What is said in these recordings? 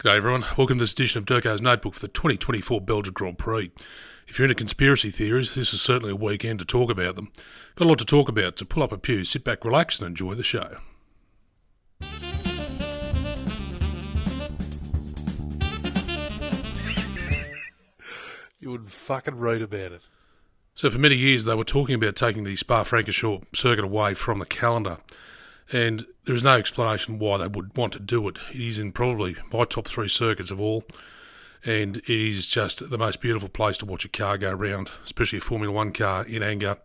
G'day everyone, welcome to this edition of DURKO's Notebook for the 2024 Belgian Grand Prix. If you're into conspiracy theories, this is certainly a weekend to talk about them. Got a lot to talk about, so pull up a pew, sit back, relax and enjoy the show. You wouldn't fucking read about it. So for many years they were talking about taking the Spa-Francorchamps circuit away from the calendar. And there is no explanation why they would want to do it. It is in probably my top three circuits of all, and it is just the most beautiful place to watch a car go around, especially a Formula One car in anger,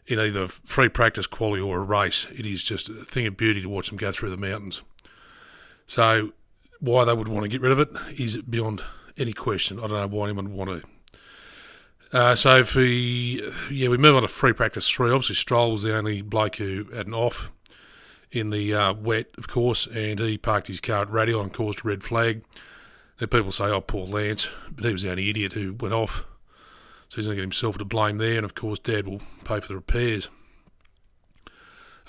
in either free practice, quali or a race. It is just a thing of beauty to watch them go through the mountains. So why they would want to get rid of it is beyond any question. I don't know why anyone would want to. We move on to free practice 3. Obviously Stroll was the only bloke who had an off in the wet, of course, and he parked his car at Radion and caused a red flag. Then people say, oh, poor Lance, but he was the only idiot who went off. So he's going to get himself to blame there, and of course Dad will pay for the repairs.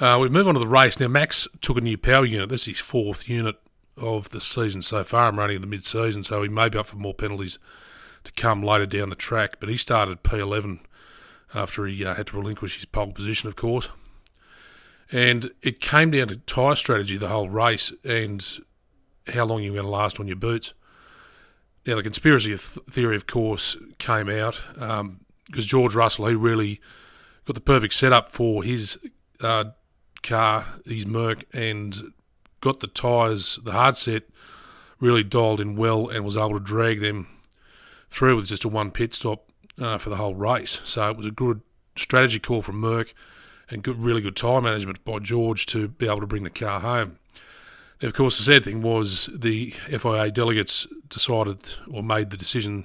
We move on to the race. Now, Max took a new power unit. This is his 4th unit of the season so far. I'm running in the mid-season, so he may be up for more penalties to come later down the track, but he started P11 after he had to relinquish his pole position, of course. And it came down to tyre strategy the whole race and how long you were going to last on your boots. Now, the conspiracy theory, of course, came out because George Russell, he really got the perfect setup for his car, his Merc, and got the tyres, the hard set, really dialed in well and was able to drag them through with just a one pit stop for the whole race. So it was a good strategy call from Merc and really good tyre management by George to be able to bring the car home. Now, of course, the sad thing was the FIA delegates decided or made the decision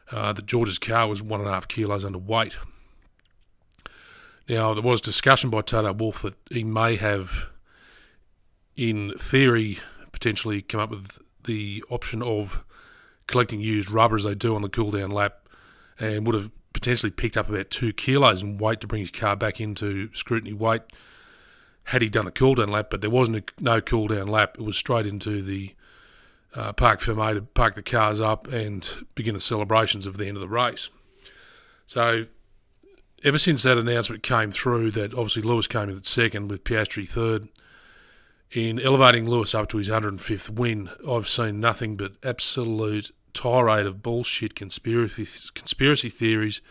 that George's car was 1.5 kilos underweight. Now, there was discussion by Toto Wolff that he may have, in theory, potentially come up with the option of collecting used rubber as they do on the cool-down lap, and would have potentially picked up about 2 kilos in weight to bring his car back into scrutiny weight had he done a cool-down lap, but there wasn't no cool-down lap. It was straight into the Parc Fermé to park the cars up and begin the celebrations of the end of the race. So ever since that announcement came through that obviously Lewis came in at second with Piastri third, in elevating Lewis up to his 105th win, I've seen nothing but absolute tirade of bullshit conspiracy theories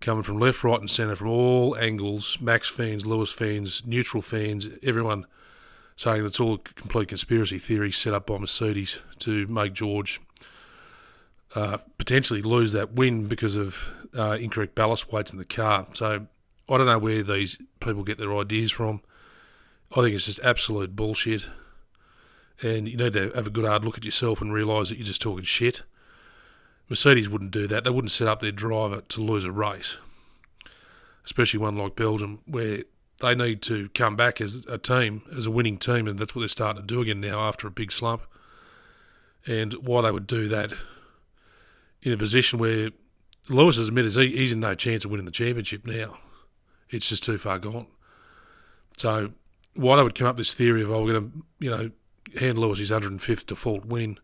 coming from left, right and centre from all angles, Max fans, Lewis fans, neutral fans, everyone saying that's all a complete conspiracy theory set up by Mercedes to make George potentially lose that win because of incorrect ballast weights in the car. So I don't know where these people get their ideas from. I think it's just absolute bullshit. And you need to have a good hard look at yourself and realise that you're just talking shit. Mercedes wouldn't do that. They wouldn't set up their driver to lose a race, especially one like Belgium, where they need to come back as a team, as a winning team, and that's what they're starting to do again now after a big slump. And why they would do that in a position where Lewis has admitted he's in no chance of winning the championship now. It's just too far gone. So why they would come up with this theory of, we're going to, hand Lewis his 105th default win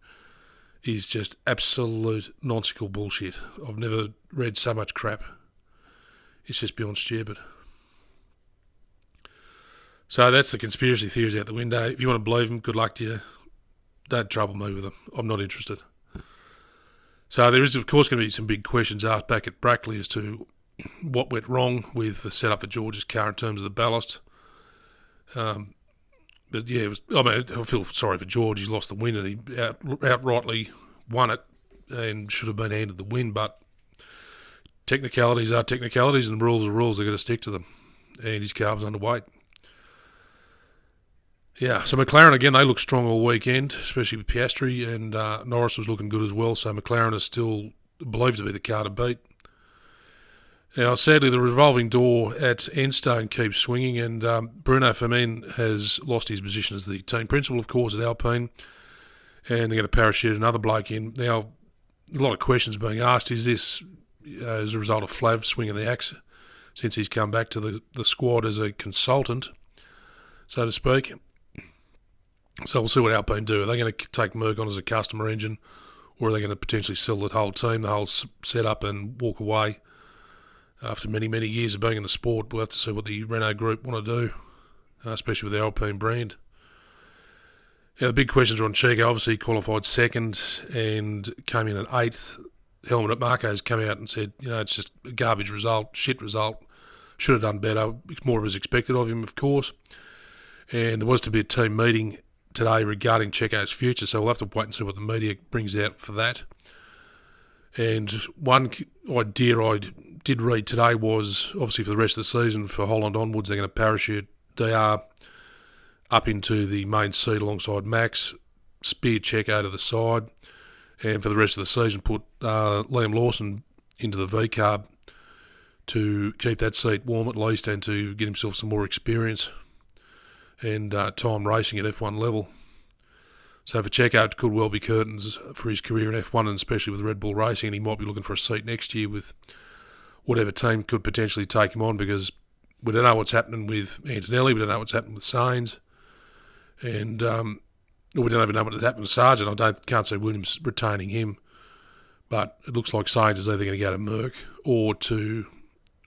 is just absolute nonsensical bullshit. I've never read so much crap. It's just beyond stupid. So that's the conspiracy theories out the window. If you want to believe them, good luck to you. Don't trouble me with them. I'm not interested. So there is, of course, going to be some big questions asked back at Brackley as to what went wrong with the setup for George's car in terms of the ballast. But yeah, I feel sorry for George. He's lost the win and he outrightly won it and should have been handed the win. But technicalities are technicalities and rules are rules. They've got to stick to them. And his car was underweight. Yeah, so McLaren, again, they look strong all weekend, especially with Piastri, and Norris was looking good as well. So McLaren is still believed to be the car to beat. Now, sadly, the revolving door at Enstone keeps swinging, and Bruno Firmin has lost his position as the team principal, of course, at Alpine, and they're going to parachute another bloke in. Now, a lot of questions being asked. Is this as a result of Flav swinging the axe since he's come back to the squad as a consultant, so to speak? So we'll see what Alpine do. Are they going to take Merc on as a customer engine, or are they going to potentially sell the whole team, the whole setup, and walk away after many, many years of being in the sport? We'll have to see what the Renault group want to do, especially with the Alpine brand. Yeah, the big questions are on Chico. Obviously, he qualified second and came in at 8th. Helmut at Marco's come out and said, it's just a garbage result, shit result. Should have done better. It's more of as expected of him, of course. And there was to be a team meeting today regarding Checo's future, so we'll have to wait and see what the media brings out for that. And one idea I did read today was, obviously for the rest of the season, for Holland onwards, they're going to parachute DR up into the main seat alongside Max, spear Checo to the side, and for the rest of the season put Liam Lawson into the V-carb to keep that seat warm at least and to get himself some more experience and time racing at F1 level. So for Checo, it could well be curtains for his career in F1, and especially with Red Bull Racing, and he might be looking for a seat next year with whatever team could potentially take him on, because we don't know what's happening with Antonelli, we don't know what's happening with Sainz, and we don't even know what's happening with Sargent. Can't see Williams retaining him, but it looks like Sainz is either going to go to Merc or to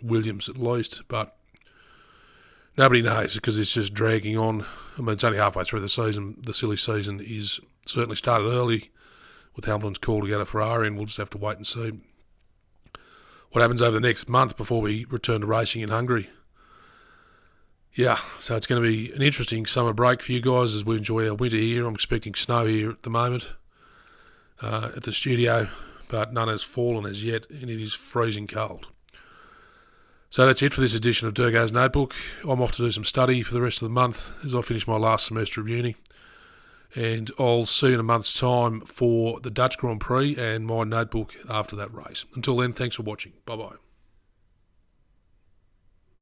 Williams at least, but nobody knows because it's just dragging on. I mean, it's only halfway through the season. The silly season is certainly started early with Hamilton's call to go to Ferrari, and we'll just have to wait and see what happens over the next month before we return to racing in Hungary. Yeah, so it's going to be an interesting summer break for you guys as we enjoy our winter here. I'm expecting snow here at the moment at the studio, but none has fallen as yet, and it is freezing cold. So that's it for this edition of DURKO's Notebook. I'm off to do some study for the rest of the month as I finish my last semester of uni. And I'll see you in a month's time for the Dutch Grand Prix and my notebook after that race. Until then, thanks for watching. Bye-bye.